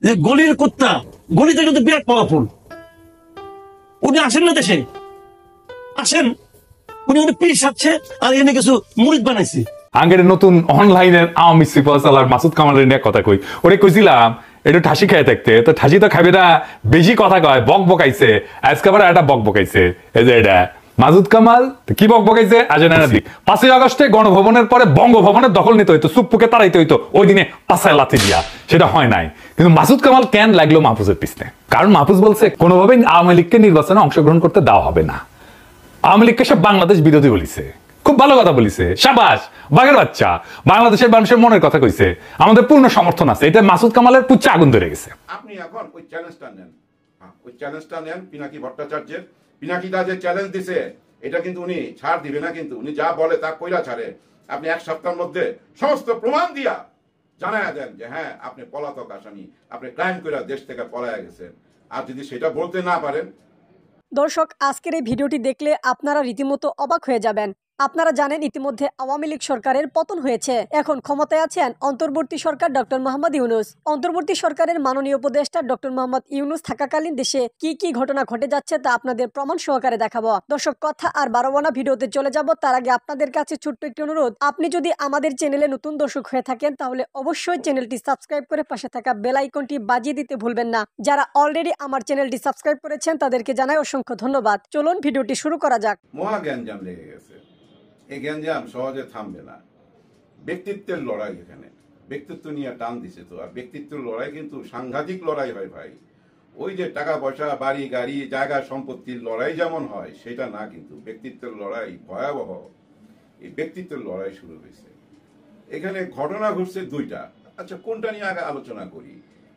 যে গলির কুত্তা, গলিতে কিন্তু বিরাট পাওয়ারফুল। উনি আসেন না দেশে, আসেন উনি পিস সাচ্ছে আর এনে কিছু মুরিদ বানাইছে। আগের নতুন অনলাইনের আওয়ামী সিপাহসালার মাসুদ কামালের নিয়ে কথা কই, ওরে কইছিলাম একটু ঠাসি খেয়ে থাকতে, তো ঠাসি তো খাবে না, বেশি কথা কয়, বক বকাইছে। আজকে আবার একটা বক বকাইছে, এই যে এটা মাসুদ কামাল কি বক বকাইছে। আজ না 5ই আগস্টে গণভবনের পরে বঙ্গভবনের দখল নিতে হইতো, সুপ্পুকে তাড়াইতে হইতো, ওই দিনে পাশায় লাথি দিয়া, সেটা হয় নাই। কিন্তু মাসুদ কামাল কেন লাগলো মাহফুজের পিছনে? কারণ মাহফুজ বলছে কোনোভাবেই আওয়ামী লীগকে নির্বাচনে অংশগ্রহণ করতে দেওয়া হবে না। আওয়ামী লীগকে সব বাংলাদেশ বিরোধী বলিছে, খুব ভালো কথা বলিছে, সাবাস বাঘের বাচ্চা, বাংলাদেশের মানুষের মনের কথা কইছে, আমাদের পূর্ণ সমর্থন আছে। এটা মাসুদ কামালের পুচ্ছে আগুন ধরে গেছে। আপনি এখন ওই চ্যালেঞ্জটা নেন, ওই চ্যালেঞ্জটা নেন পিনাকি ভট্টাচার্যের। পিনাকি দা যে চ্যালেঞ্জ দিছে এটা কিন্তু উনি ছাড় দিবে না, কিন্তু উনি যা বলে তা কইরা ছাড়ে। আপনি 1 সপ্তাহের মধ্যে সমস্ত প্রমাণ দিয়া জানায়া দেন যে হ্যাঁ আপনি পলাতক আসামি, আপনি ক্রাইম কইরা দেশ থেকে পলায়া গেছেন। আর যদি সেটা বলতে না পারেন। দর্শক, আজকের এই ভিডিওটি দেখলে আপনারা রীতিমতো অবাক হয়ে যাবেন। আপনারা জানেন ইতিমধ্যে আওয়ামী লীগ সরকারের পতন হয়েছে। এখন ক্ষমতায় আছেন অন্তর্বর্তী সরকার ডক্টর মোহাম্মদ ইউনূস। অন্তর্বর্তী সরকারের মাননীয় উপদেষ্টা ডক্টর মোহাম্মদ ইউনূস থাকাকালীন দেশে কি কি ঘটনা ঘটে যাচ্ছে তা আপনাদের প্রমাণ সহকারে দেখাবো। দর্শক, কথা আর বাড়াবো না, ভিডিওতে চলে যাব। তার আগে আপনাদের কাছে ছোট্ট একটি অনুরোধ, আপনি যদি আমাদের চ্যানেলে নতুন দর্শক হয়ে থাকেন তাহলে অবশ্যই চ্যানেলটি সাবস্ক্রাইব করে পাশে থাকা বেল আইকনটি বাজিয়ে দিতে ভুলবেন না। যারা অলরেডি আমার চ্যানেলটি সাবস্ক্রাইব করেছেন তাদেরকে জানাই অসংখ্য ধন্যবাদ। চলুন ভিডিওটি শুরু করা যাক। মহা গ্যাঞ্জাম লেগে গেছে। এই গ্যাঞ্জাম সহজে থামবে না। ব্যক্তিত্বের লড়াই, এখানে ব্যক্তিত্ব নিয়ে টান দিছে তো। আর ব্যক্তিত্বের লড়াই কিন্তু সাংঘাতিক লড়াই হয় ভাই। ওই যে টাকা পয়সা, বাড়ি গাড়ি, জায়গা সম্পত্তির লড়াই যেমন হয় সেটা না, কিন্তু ব্যক্তিত্বের লড়াই ভয়াবহ। এই ব্যক্তিত্বের লড়াই শুরু হয়েছে। এখানে ঘটনা ঘটছে 2টা। আচ্ছা, কোনটা নিয়ে আগে আলোচনা করি?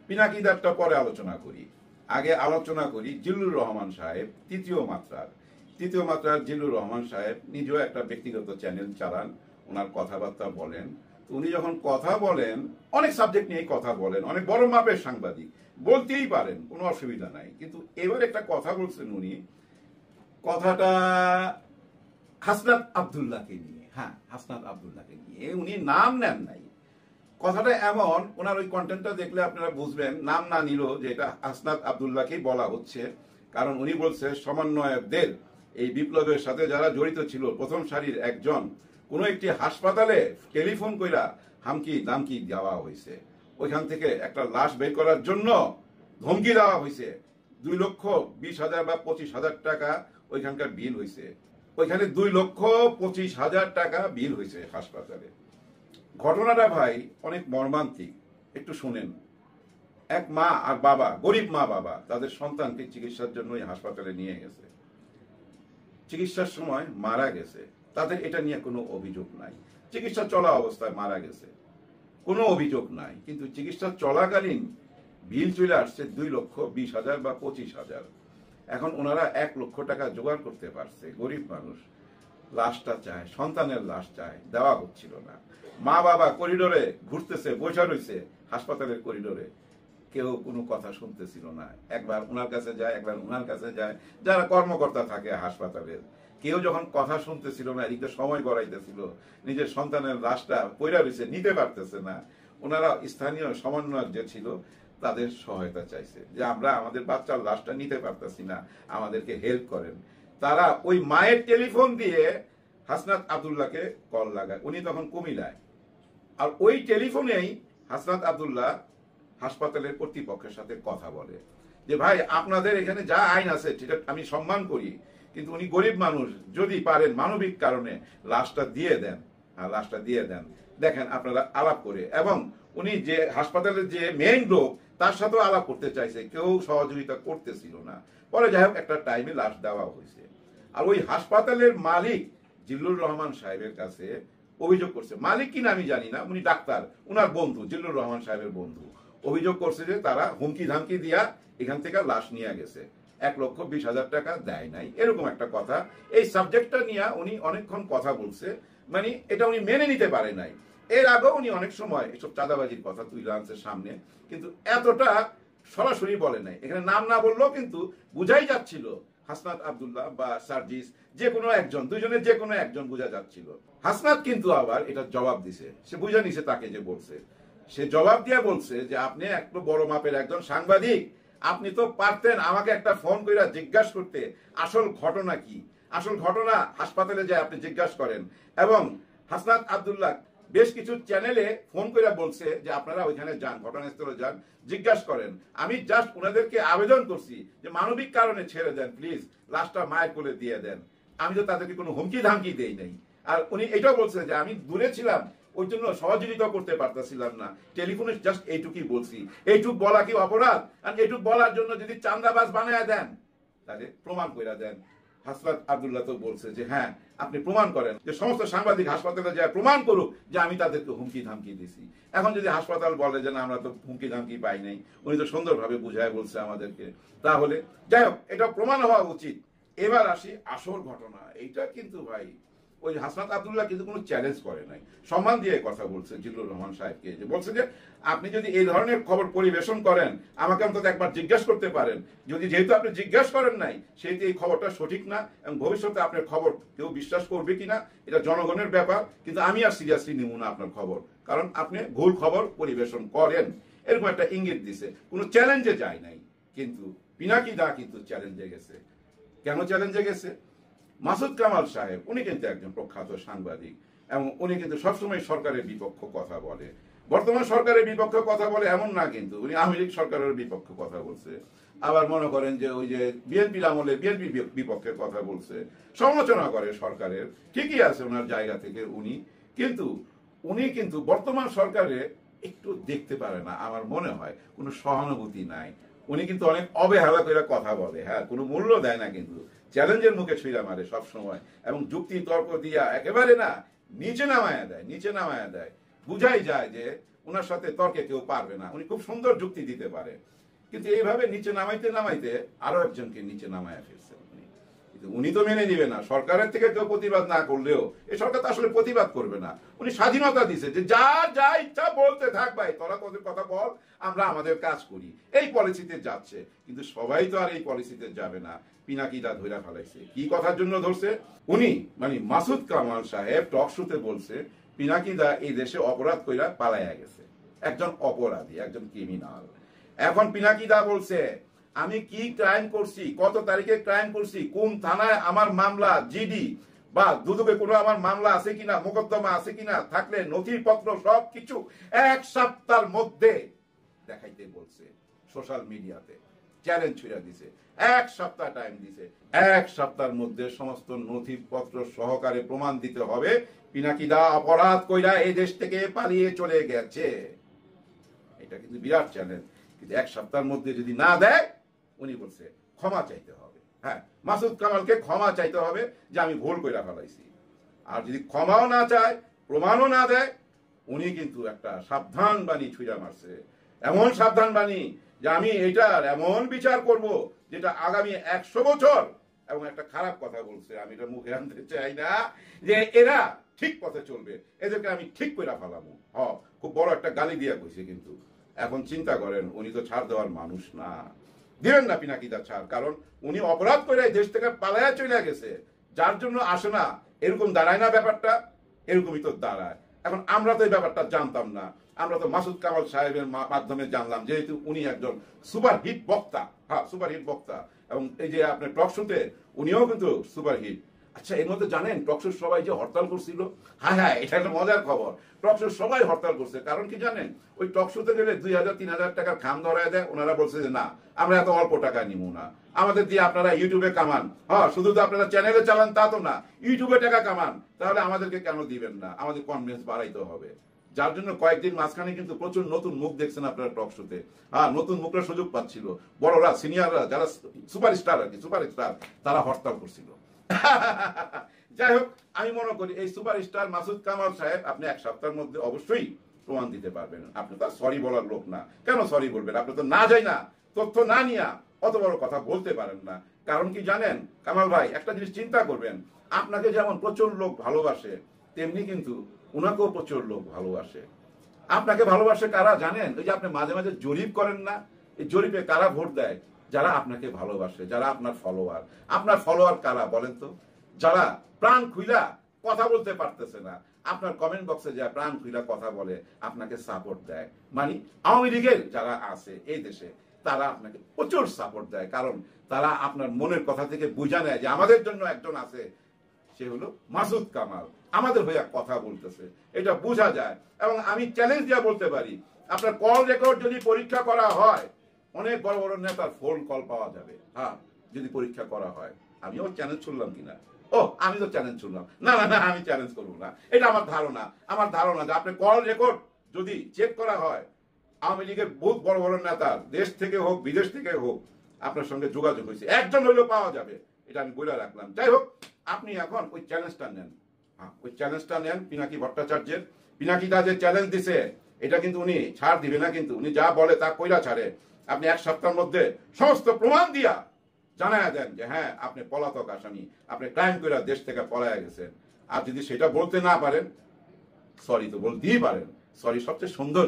পিনাকি দারটা পরে আলোচনা করি। আগে আলোচনা করি জিল্লুর রহমান সাহেব, তৃতীয় মাত্রার জিল্লুর রহমান সাহেব নিজেও একটা ব্যক্তিগত চ্যানেল চালান, ওনার কথাবার্তা বলেন। উনি যখন কথা বলেন অনেক সাবজেক্ট নিয়ে কথা বলেন, অনেক বড় মাপের সাংবাদিক, বলতেই পারেন, কোনো অসুবিধা নাই। কিন্তু এবার একটা কথা বলছেন উনি, কথাটা হাসনাত আব্দুল্লাহকে নিয়ে। হ্যাঁ, হাসনাত আব্দুল্লাহকে নিয়ে উনি নাম নেন নাই। কথাটা এমন, ওনার ওই কন্টেন্টটা দেখলে আপনারা বুঝবেন, নাম না নিল যে এটা হাসনাত আব্দুল্লাহকেই বলা হচ্ছে। কারণ উনি বলছে সমন্বয়কদের এই বিপ্লবের সাথে যারা জড়িত ছিল প্রথম সারির একজন কোন একটি হাসপাতালে টেলিফোন কইরা হামকি দামকি দেওয়া হয়েছে। ওইখান থেকে একটা লাশ বের করার জন্য ধমকি দেওয়া হয়েছে। 2,20,000 বা 25,000 টাকা ওইখানকার বিল হয়েছে। ওইখানে 2,25,000 টাকা বিল হয়েছে হাসপাতালে। ঘটনাটা ভাই অনেক মর্মান্তিক, একটু শুনেন। এক মা আর বাবা, গরিব মা বাবা, তাদের সন্তানকে চিকিৎসার জন্য হাসপাতালে নিয়ে গেছে। চিকিৎসার সময় মারা গেছে। তাদের এটা নিয়ে কোনো অভিযোগ নাই। চিকিৎসা চলা অবস্থায় মারা গেছে, কোনো অভিযোগ নাই। কিন্তু চিকিৎসা চলাকালীন বিল চলে আসছে 2,20,000 বা 25,000। এখন ওনারা 1 লক্ষ টাকা জোগাড় করতে পারছে। গরিব মানুষ লাশটা চায়, সন্তানের লাশ চায়, দেওয়া হচ্ছিল না। মা বাবা করিডোরে ঘুরতেছে, বসে রয়েছে হাসপাতালের করিডোরে, কেউ কোনো কথা শুনতেছিল না। একবার ওনার কাছে যায়, একবার ওনার কাছে যায়, যারা কর্মকর্তা থাকে হাসপাতালের। কেউ যখন কথা শুনতেছিল না, এদিকে সময় গড়াইতেছিল, নিজের সন্তানের লাশটা পইরা রয়েছে, নিতে পারতেছে না। ওনারা স্থানীয় সমন্বয়ক যে ছিল তাদের সহায়তা চাইছে যে আমরা আমাদের বাচ্চার লাশটা নিতে পারতেছি না, আমাদেরকে হেল্প করেন। তারা ওই মায়ের টেলিফোন দিয়ে হাসনাত আব্দুল্লাহকে কল লাগায়। উনি তখন কুমিল্লায়। আর ওই টেলিফোনেই হাসনাত আব্দুল্লাহ হাসপাতালের কর্তৃপক্ষের সাথে কথা বলে যে ভাই আপনাদের এখানে যা আইন আছে সেটা আমি সম্মান করি, কিন্তু উনি গরিব মানুষ, যদি পারেন মানবিক কারণে লাশটা দিয়ে দেন। লাশটা দিয়ে দেন, দেখেন আপনারা আলাপ করে। এবং উনি যে হাসপাতালের যে মেইন লোক তার সাথেও আলাপ করতে চাইছে, কেউ সহযোগিতা করতেছিল না। পরে যাই হোক একটা টাইমে লাশ দেওয়া হয়েছে। আর ওই হাসপাতালের মালিক জিল্লুর রহমান সাহেবের কাছে অভিযোগ করছে। মালিক কিনা আমি জানি না, উনি ডাক্তার, উনার বন্ধু, জিল্লুর রহমান সাহেবের বন্ধু। অভিযোগ করছে যে তারা হুমকি ধামকি দিয়া এখান থেকে লাশ নিয়ে গেছে, 1,20,000 টাকা দেয় নাই, এরকম একটা কথা। এই সাবজেক্টটা নিয়ে উনি অনেকক্ষণ কথা বলছে, মানে এটা উনি মেনে নিতে পারে নাই। এর আগেও উনি অনেক সময় এসব চাঁদাবাজির কথা তুলে আনছে সামনে, কিন্তু এতটা সরাসরি বলে নাই। এখানে নাম না বললেও কিন্তু বুঝাই যাচ্ছিল হাসনাত আব্দুল্লাহ বা সার্জিস, যে কোনো একজন, দুজনের যে কোনো একজন বোঝা যাচ্ছিল। হাসনাত কিন্তু আবার এটা জবাব দিছে, সে বুঝা নিছে তাকে যে বলছে সে জবাব দিয়ে বলছে যে আপনি একটু বড় মাপের একজন সাংবাদিক, আপনি তো পারতেন আমাকে একটা ফোন করে জিজ্ঞাসা করতে আসল ঘটনা কি। আসল ঘটনা হাসপাতালে যায় আপনি জিজ্ঞাসা করেন। এবং হাসনাত আব্দুল্লাহ বেশ কিছু চ্যানেলে ফোন করে বলছে যে আপনারা ওইখানে যান, ঘটনাস্থলে যান, জিজ্ঞাসা করেন। আমি জাস্ট ওনাদেরকে আবেদন করছি যে মানবিক কারণে ছেড়ে দেন প্লিজ, লাশটা মায়ের কোলে দিয়ে দেন। আমি তো তাদেরকে কোনো হুমকি ধামকি দেই নাই। আর উনি এটাও বলছেন যে আমি দূরে ছিলাম, ওই জন্য সহযোগিতা করতে পারতেছিলাম না, টেলিফোনে জাস্ট এইটুকুই বলছি। এইটুক বলা কি অপরাধ? আর এইটুক বলার জন্য যদি চান্দাবাজ বানায় দেন তাহলে প্রমাণ করে দেন। হাসনাত আব্দুল্লাহ তো বলছে যে হ্যাঁ আপনি প্রমাণ করেন, যে সমস্ত সাংবাদিক হাসপাতালে যায় প্রমাণ করুক যে আমি তাদেরকে হুমকি ধামকি দিছি। এখন যদি হাসপাতাল বলে যে না আমরা তো হুমকি ধামকি পাই নাই, উনি তো সুন্দরভাবে বুঝায় বলছে আমাদেরকে, তাহলে যাই হোক এটা প্রমাণ হওয়া উচিত। এবার আসি আসল ঘটনা। এইটা কিন্তু ভাই ওই হাসনাত আব্দুল্লাহ কিন্তু কোনো চ্যালেঞ্জ করে নাই, সম্মান দিয়ে কথা বলছে জিল্লুর রহমান সাহেবকে, যে বলছে যে আপনি যদি এই ধরনের খবর পরিবেশন করেন আমাকে অন্তত একবার জিজ্ঞাসা করতে পারেন, যদি যেহেতু আপনি জিজ্ঞাসা করেন নাই সেহেতু এই খবরটা সঠিক না, এবং ভবিষ্যতে আপনার খবর কেউ বিশ্বাস করবে কিনা এটা জনগণের ব্যাপার, কিন্তু আমি আর সিরিয়াসলি নিব না আপনার খবর, কারণ আপনি ভুল খবর পরিবেশন করেন। এরকম একটা ইঙ্গিত দিছে, কোনো চ্যালেঞ্জে যায় নাই। কিন্তু পিনাকি দা কিন্তু চ্যালেঞ্জে গেছে। কেন চ্যালেঞ্জে গেছে? মাসুদ কামাল সাহেব উনি কিন্তু একজন প্রখ্যাত সাংবাদিক, এবং উনি কিন্তু সবসময় সরকারের বিপক্ষে কথা বলে। বর্তমান সরকারের বিপক্ষে কথা বলে এমন না, কিন্তু উনি আওয়ামী লীগ সরকারের বিপক্ষে কথা বলছে। আবার মনে করেন যে ওই যে বিএনপির আমলে বিএনপি বিপক্ষে কথা বলছে, সমালোচনা করে সরকারের, ঠিকই আছে ওনার জায়গা থেকে উনি, কিন্তু উনি কিন্তু বর্তমান সরকারে একটু দেখতে পারে না, আমার মনে হয় কোনো সহানুভূতি নাই। উনি কিন্তু অনেক অবহেলা করে কথা বলে, হ্যাঁ কোনো মূল্য দেয় না, কিন্তু চ্যালেঞ্জের মুখে ছুঁড়া মারে সব সময়, এবং যুক্তি তর্ক দিয়া একেবারে না নিচে নামায়া দেয়, নিচে নামায়া দেয়। বুঝাই যায় যে ওনার সাথে তর্কে কেউ পারবে না, উনি খুব সুন্দর যুক্তি দিতে পারে। কিন্তু এইভাবে নিচে নামাইতে নামাইতে আরো একজনকে নিচে নামায়া ফেলছেন উনি। কিন্তু উনি তো মেনে নিবে না, সরকারের থেকে কেউ প্রতিবাদ না করলেও এই সরকার তো আসলে প্রতিবাদ করবে না। উনি স্বাধীনতা দিছে যে যা যা ইচ্ছা বলতে থাক ভাই, তোরা তোদের কথা বল, আমরা আমাদের কাজ করি, এই পলিসিতে যাচ্ছে। কিন্তু সবাই তো আর এই পলিসিতে যাবে না। পিনাকিদা ধইরা ফেলাইছে। কি কথার জন্য ধরছে? উনি মানে মাসুদ কামাল সাহেব টক শোতে বলছে পিনাকিদা এই দেশে অপরাধ কইরা পালাইয়া গেছে, একজন অপরাধী, একজন ক্রিমিনাল। এখন পিনাকিদা বলছে আমি কি ক্রাইম করছি, কত তারিখে ক্রাইম করছি, কোন থানায় আমার মামলা, জিডি বা দুদকে কোনো আমার মামলা আছে কিনা, মোকদ্দমা আছে কিনা, থাকলে নথিপত্র সবকিছু এক সপ্তাহের মধ্যে দেখাইতে বলছে। সোশ্যাল মিডিয়াতে চ্যালেঞ্জ ছুড়ে দিছে, এক সপ্তাহ টাইম দিছে, এক সপ্তাহের মধ্যে সমস্ত নথিপত্র সহকারে প্রমাণ দিতে হবে পিনাকিদা অপরাধ কইরা এই দেশ থেকে পালিয়ে চলে গেছে। এটা কিন্তু বিরাট চ্যালেঞ্জ। কিন্তু এক সপ্তাহের মধ্যে যদি না দেয়, উনি বলছে ক্ষমা চাইতে হবে। হ্যাঁ, মাসুদ কামালকে ক্ষমা চাইতে হবে যে আমি ভুল কইরা ফেলাইছি। আর যদি ক্ষমাও না চায়, প্রমাণও না দেয়, উনি কিন্তু একটা সাবধান বাণী ছুঁড়া মারছে, এমন সাবধান বাণী যে আমি এটার এমন বিচার করব যেটা আগামী 100 বছর। এবং একটা খারাপ কথা বলছে, আমি এটা মুখে আনতে চাই না, যে এরা ঠিক পথে চলবে, এদেরকে আমি ঠিক করে ফেলাবো। খুব বড় একটা গালি দিয়া কইছে। কিন্তু এখন চিন্তা করেন, উনি তো ছাড় দেওয়ার মানুষ না, দিবেন না পিনাকিদা ছাড়, কারণ উনি অপরাধ করে দেশ থেকে পালায়া চলে গেছে। যার জন্য আসে না, এরকম দাঁড়ায় না ব্যাপারটা, এরকমই তো দাঁড়ায়। এখন আমরা তো এই ব্যাপারটা জানতাম না, আমরা তো মাসুদ কামাল সাহেবের মাধ্যমে জানলাম, যেহেতু উনি একজন সুপারহিট বক্তা। হ্যাঁ, সুপারহিট বক্তা, এবং এই যে আপনার টক শোতে উনিও কিন্তু সুপারহিট। আচ্ছা, এর মধ্যে জানেন টক শোর সবাই যে হরতাল করছিল? হ্যাঁ হ্যাঁ, এটা একটা মজার খবর। টক শোর সবাই হরতাল করছে, কারণ কি জানেন? ওই টক শোতে গেলে 2000-3000 টাকার খাম ধরায় দেয়। ওনারা বলছে যে না, আমরা এত অল্প টাকা নিব না, আমাদের দিয়ে আপনারা ইউটিউবে কামান। হ্যাঁ, শুধু তো আপনারা চ্যানেলে চালান তা তো না, ইউটিউবে টাকা কামান, তাহলে আমাদেরকে কেন দিবেন না? আমাদের কনফিডেন্স বাড়াইতে হবে। যার জন্য কয়েকদিন মাঝখানে কিন্তু প্রচুর নতুন মুখ দেখছেন আপনারা টক শোতে। হ্যাঁ, নতুন মুখরা সুযোগ পাচ্ছিল, বড়রা, সিনিয়ররা, যারা সুপারস্টার আর কি, সুপারস্টার, তারা হরতাল করছিল। যাই হোক, আমি মনে করি এই সুপারস্টার মাসুদ কামাল সাহেব আপনি এক সপ্তাহের মধ্যে অবশ্যই প্রমাণ দিতে পারবেন। আপনি তো সরি বলার লোক না, কেন সরি বলবেন? আপনি তো না যাই না, তথ্য না নিয়ে অত বড় কথা বলতে পারেন না। কারণ কি জানেন কামাল ভাই, একটা জিনিস চিন্তা করবেন, আপনাকে যেমন প্রচুর লোক ভালোবাসে, তেমনি কিন্তু উনাকেও প্রচুর লোক ভালোবাসে। আপনাকে ভালোবাসে কারা জানেন? ওই যে আপনি মাঝে মাঝে জরিপ করেন না, এই জরিপে কারা ভোট দেয়? যারা আপনাকে ভালোবাসে, যারা আপনার ফলোয়ার। আপনার ফলোয়ার কারা বলেন তো? যারা প্রাণ খুইলা কথা বলতে পারতেছে না, আপনার কমেন্ট বক্সে যা প্রাণ খুইলা কথা বলে, আপনাকে সাপোর্ট দেয়, মানে আওয়ামী লীগের যারা আছে এই দেশে তারা আপনাকে প্রচুর সাপোর্ট দেয়, কারণ তারা আপনার মনের কথা থেকে বুঝা নেয় যে আমাদের জন্য একজন আছে, সে হলো মাসুদ কামাল, আমাদের হয়ে কথা বলতেছে, এটা বোঝা যায়। এবং আমি চ্যালেঞ্জ দিয়ে বলতে পারি, আপনার কল রেকর্ড যদি পরীক্ষা করা হয়, অনেক বড় বড় নেতার ফোন কল পাওয়া যাবে। হ্যাঁ, যদি পরীক্ষা করা হয়। আমিও চ্যালেঞ্জ শুনলাম কিনা, আমি তো চ্যালেঞ্জ শুনলাম না, আমি চ্যালেঞ্জ করবো না, এটা আমার ধারণা যে আপনি কল রেকর্ড যদি চেক করা হয়, আওয়ামী লীগের বহুত বড় বড় নেতা দেশ থেকে হোক বিদেশ থেকে হোক আপনার সঙ্গে যোগাযোগ হয়েছে, একজন হইলেও পাওয়া যাবে, এটা আমি বলে রাখলাম। যাই হোক, আপনি এখন ওই চ্যালেঞ্জটা নেন, পিনাকি ভট্টাচার্যের। পিনাকিটা যে চ্যালেঞ্জ দিছে, এটা কিন্তু উনি ছাড় দিবে না, কিন্তু উনি যা বলে তা কইরা ছাড়ে। আপনি এক সপ্তাহের মধ্যে সমস্ত প্রমাণ দিয়া জানায়া দেন যে হ্যাঁ আপনি পলাতক আসামি, আপনি ক্রাইম করে দেশ থেকে পলায়া গেছেন। আর যদি সেটা বলতে না পারেন, সরি তো বলতেই পারেন। সরি সবচেয়ে সুন্দর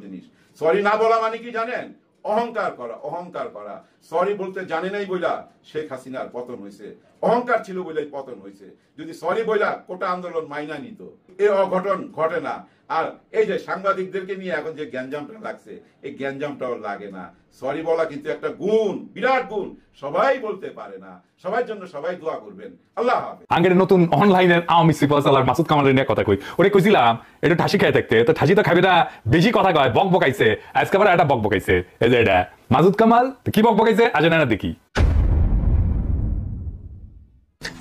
জিনিস, সরি না বলা মানে কি জানেন? অহংকার করা। সরি বলতে জানে নাই বইলা শেখ হাসিনার পতন হয়েছে, অহংকার ছিল বলেই পতন হয়েছে। যদি সরি বইলা কোটা আন্দোলন মাইনা নিত, এ অঘটন ঘটে না। আর এই যে সাংবাদিকদেরকে নিয়ে এখন যে গ্যাঞ্জামটা লাগছে, এই গ্যাঞ্জামটাও লাগে না। সরি বলা কিন্তু একটা গুণ, বিরাট গুণ, সবাই বলতে পারে না। সবার জন্য সবাই দোয়া করবেন। আল্লাহ হাফেজ। আঙ্গের নতুন অনলাইনের আওয়ামী সুপারস্টার মাসুদ কামালের নিয়ে কথা কই, ওরে কইছিলাম একটু ঠাসি খাই থাকতে, তো ঠাসি তো খাবে না, বেশি কথা কয়, বক বকাইছে। আজকে আবার একটা বক বকাইছে, এই যে এটা মাসুদ কামাল কি বক বকাইছে আজ না দেখি।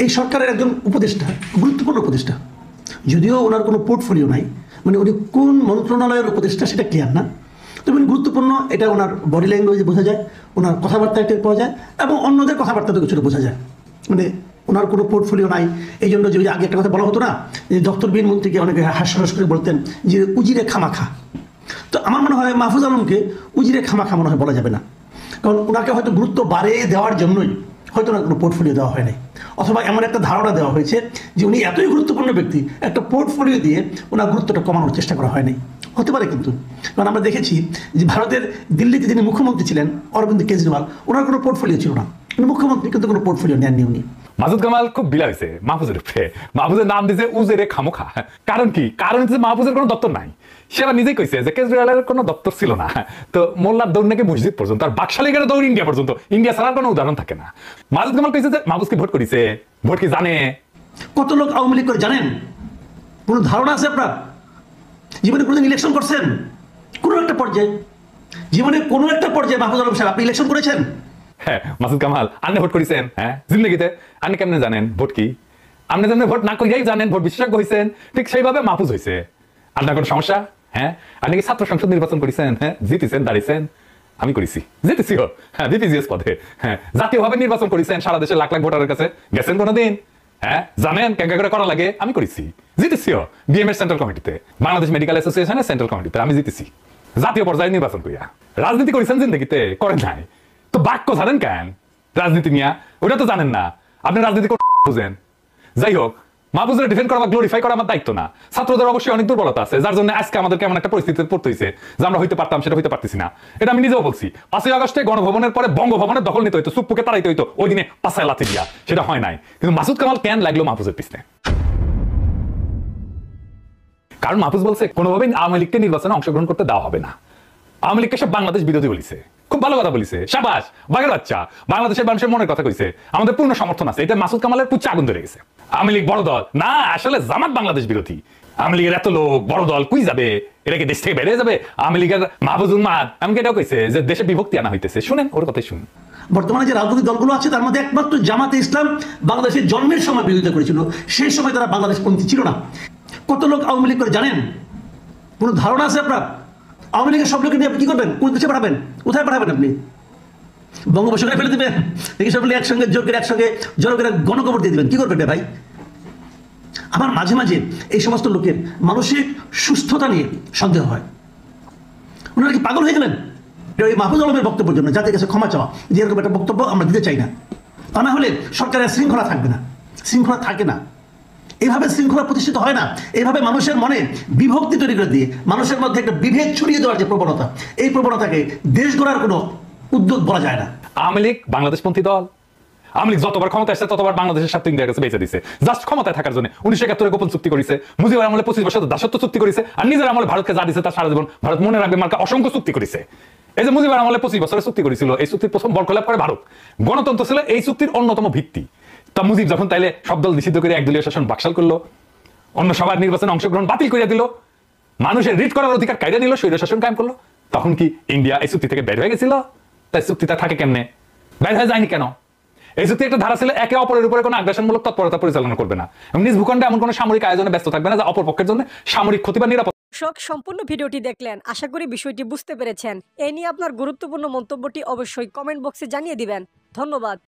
এই সরকারের একজন উপদেষ্টা, গুরুত্বপূর্ণ উপদেষ্টা, যদিও ওনার কোনো পোর্টফোলিও নাই, মানে উনি কোন মন্ত্রণালয়ের উপদেষ্টা সেটা ক্লিয়ার না, তবে গুরুত্বপূর্ণ এটা ওনার বডি ল্যাঙ্গুয়েজে বোঝা যায়, ওনার কথাবার্তা একটা পাওয়া যায়, এবং অন্যদের কথাবার্তা তো কিছুটা বোঝা যায়। মানে ওনার কোনো পোর্টফোলিও নাই, এই জন্য যে আগে একটা কথা বলা হতো না, যে দপ্তর বিন মন্ত্রীকে অনেকে হাস্যরস করে বলতেন যে উজিরে খামাখা। তো আমার মনে হয় মাহফুজ আলমকে উজিরে খামাখা মনে হয় বলা যাবে না, কারণ ওনাকে হয়তো গুরুত্ব বাড়িয়ে দেওয়ার জন্যই হয়তো ওনার কোনো পোর্টফোলিও দেওয়া হয় নাই, অথবা এমন একটা ধারণা দেওয়া হয়েছে যে উনি এতই গুরুত্বপূর্ণ ব্যক্তি, একটা পোর্টফোলিও দিয়ে ওনার গুরুত্বটা কমানোর চেষ্টা করা হয়নি। হতে পারে কিন্তু, কারণ আমরা দেখেছি যে ভারতের দিল্লিতে যিনি মুখ্যমন্ত্রী ছিলেন অরবিন্দ কেজরিওয়াল, ওনার কোনো পোর্টফোলিও ছিল না, উনি মুখ্যমন্ত্রী কিন্তু কোনো পোর্টফোলিও নেননি উনি। মাসুদ কামাল খুব বিলা হয়েছে মাহফুজের উপরে, মাহফুজের নাম দিয়েছে উজেরে খামোখা। কারণ কি? কারণ হচ্ছে মাহফুজের কোনো দপ্তর নাই। সে আবার নিজেই কইছে যে কেজরিওয়ালের কোনো দপ্তর ছিল না, তো মোল্লার দৌড় নাকি মসজিদ পর্যন্ত, আর বাকশালীগের দৌড় ইন্ডিয়া পর্যন্ত, ইন্ডিয়া ছাড়ার কোনো উদাহরণ থাকে না। মাসুদ কামাল কইছে যে মাহফুজ কি ভোট করিছে, ভোট কি জানে? কত লোক আওয়ামী লীগ করে জানেন? কোনো ধারণা আছে আপনার? জীবনে কোনোদিন ইলেকশন করছেন? কোনো একটা পর্যায়ে, জীবনে কোনো একটা পর্যায়ে মাহফুজ আলম সাহেব আপনি ইলেকশন করেছেন? হ্যাঁ, মাসুদ কামাল আপনি ভোট করেছেন? হ্যাঁ, জিন্দগিতে আপনি কেমনে জানেন ভোট কি? আপনি যেমন ভোট না করিয়াই জানেন, ভোট বিশেষজ্ঞ হয়েছেন, ঠিক সেইভাবে মাহফুজ হয়েছে। আপনার কোনো সমস্যা? হ্যাঁ, আপনি কি ছাত্র সংসদ নির্বাচন করেছেন? হ্যাঁ, জিতেছেন, দাঁড়িয়েছেন? আমি করেছি, জিতেছিও। হ্যাঁ, বিপিজিএস পদে। হ্যাঁ, জাতীয়ভাবে নির্বাচন করেছেন, সারা দেশে লাখ লাখ ভোটারের কাছে গেছেন কোনোদিন? হ্যাঁ, জানেন কেঙ্কা করে করা লাগে? আমি করেছি, জিতেছিও। বিএমএর সেন্ট্রাল কমিটিতে, বাংলাদেশ মেডিকেল অ্যাসোসিয়েশনের সেন্ট্রাল কমিটিতে আমি জিতেছি, জাতীয় পর্যায়ে নির্বাচন করিয়া। রাজনীতি করেছেন জিন্দগিতে? করেন নাই। তো বাক্য জানেন কেন রাজনীতি নিয়া? ওটা তো জানেন না, আপনি রাজনীতি বুঝেন। যাই হোক, মাহফুজের ডিফেন্ড করা বা গ্লোরিফাই করা আমার দায়িত্ব না। ছাত্রদের অবশ্যই অনেক দুর্বলতা আছে, যার জন্য আজকে আমাদের কেমন একটা পরিস্থিতিতে পড়তে হয়েছে যে আমরা হইতে পারতাম সেটা হইতে পারতেছি না। এটা আমি নিজেও বলছি। 5ই আগস্টে গণভবনের পরে বঙ্গভবনের দখল নিতে হইতো, চুপ্পুকে তাড়াইতে হইতো, ওই দিনে পাছায় লাথি দিয়া, সেটা হয় নাই। কিন্তু মাসুদ কামাল কেন লাগলো মাহফুজের পিছনে? কারণ মাহফুজ বলছে কোনোভাবেই আওয়ামী লীগকে নির্বাচনে অংশগ্রহণ করতে দেওয়া হবে না। আওয়ামী লীগকে সব বাংলাদেশ বিরোধী বলিছে, খুব ভালো কথা বলিছে, শাবাশ, বাঘের বাচ্চা। বাংলাদেশের মানুষের মনের কথা কইছে, আমাদের পূর্ণ সমর্থন আছে। এটা মাসুদ কামালের পুচ্ছে আগুন ধরে গেছে। আওয়ামী লীগ বড় দল না, আসলে জামাত বাংলাদেশ বিরোধী। আওয়ামী লীগের এত লোক, বড় দল কুই যাবে? এটা কি দেশ থেকে বেড়ে যাবে? আওয়ামী লীগের মাহফুজ উম্মাদ এমনকি এটাও কইছে যে দেশে বিভক্তি আনা হইতেছে। শুনেন ওর কথাই শুনুন। বর্তমানে যে রাজনৈতিক দলগুলো আছে তার মধ্যে একমাত্র জামাতে ইসলাম বাংলাদেশের জন্মের সময় বিরোধিতা করেছিল, সেই সময় তারা বাংলাদেশপন্থী ছিল না। কত লোক আওয়ামী লীগ করে জানেন? কোনো ধারণা আছে আপনার? আওয়ামী লীগের সব লোককে নিয়ে আপনি কি করবেন? কোন দেশে পাঠাবেন? কোথায় পাঠাবেন আপনি? বঙ্গোপসাগরে ফেলে দেবেন? দেখি সব একসঙ্গে জোর করে জোর করে গণকবর দিয়ে দেবেন? কি করবেন ভাই? আমার মাঝে মাঝে এই সমস্ত লোকের মানসিক সুস্থতা নিয়ে সন্দেহ হয়। ওনারা কি পাগল হয়ে গেলেন এই মাহফুজ আলমের বক্তব্যের জন্য? যাদের কাছে ক্ষমা চাওয়া যে এরকম একটা বক্তব্য আমরা দিতে চাই না, তা না হলে সরকারের শৃঙ্খলা থাকবে না। শৃঙ্খলা থাকে না, এইভাবে শৃঙ্খলা প্রতিষ্ঠিত হয় না। এইভাবে মানুষের মনে বিভক্তি তৈরি করে দিয়ে মানুষের মধ্যে একটা বিভেদ ছড়িয়ে দেওয়ার যে প্রবণতা, এই প্রবণতাকে দেশ গড়ার কোনো উদ্যোগ বলা যায় না। আওয়ামী লীগ বাংলাদেশপন্থী দল, আওয়ামী লীগ যতবার ক্ষমতা আসছে ততবার বাংলাদেশের স্বার্থ ইন্ডিয়ার কাছে বেঁচে দিছে, জাস্ট ক্ষমতায় থাকার জন্য। 1971 গোপন চুক্তি করেছে, মুজিবের আমলে 25 বছর দাসত্ব চুক্তি করেছে, আর নিজের আমলে ভারতকে যা দিছে তার সারা জীবন ভারত মনে রাখবে মার্কা অসংখ্য চুক্তি করেছে। এই যে মুজিবের আমলে 25 বছরের চুক্তি করেছিল, এই চুক্তির প্রথম বরখলাপ করে ভারত। গণতন্ত্র ছিল এই চুক্তির অন্যতম ভিত্তি। তা মুজিব যখন তাইলে সব দল নিষিদ্ধ করে একদলীয় শাসন বাকশাল করলো, অন্য সবার নির্বাচনে অংশগ্রহণ বাতিল করে দিল, মানুষের রিট করার অধিকার কায়দা নিল, স্বৈর শাসন কায়েম করলো, তখন কি ইন্ডিয়া এই চুক্তি থেকে বের হয়ে গেছিল? তাই চুক্তিটা থাকে কেমনে, বের হয়ে যায়নি কেন? এই চুক্তি একটা ধারা ছিল একে অপরের উপরে কোনো আগ্রাসনমূলক তৎপরতা পরিচালনা করবে না এবং নিজ ভূখণ্ডে এমন কোনো সামরিক আয়োজনে ব্যস্ত থাকবে না যা অপর পক্ষের জন্য সামরিক ক্ষতি বা নিরাপত্তা। দর্শক, সম্পূর্ণ ভিডিওটি দেখলেন, আশা করি বিষয়টি বুঝতে পেরেছেন। এই নিয়ে আপনার গুরুত্বপূর্ণ মন্তব্যটি অবশ্যই কমেন্ট বক্সে জানিয়ে দিবেন। ধন্যবাদ।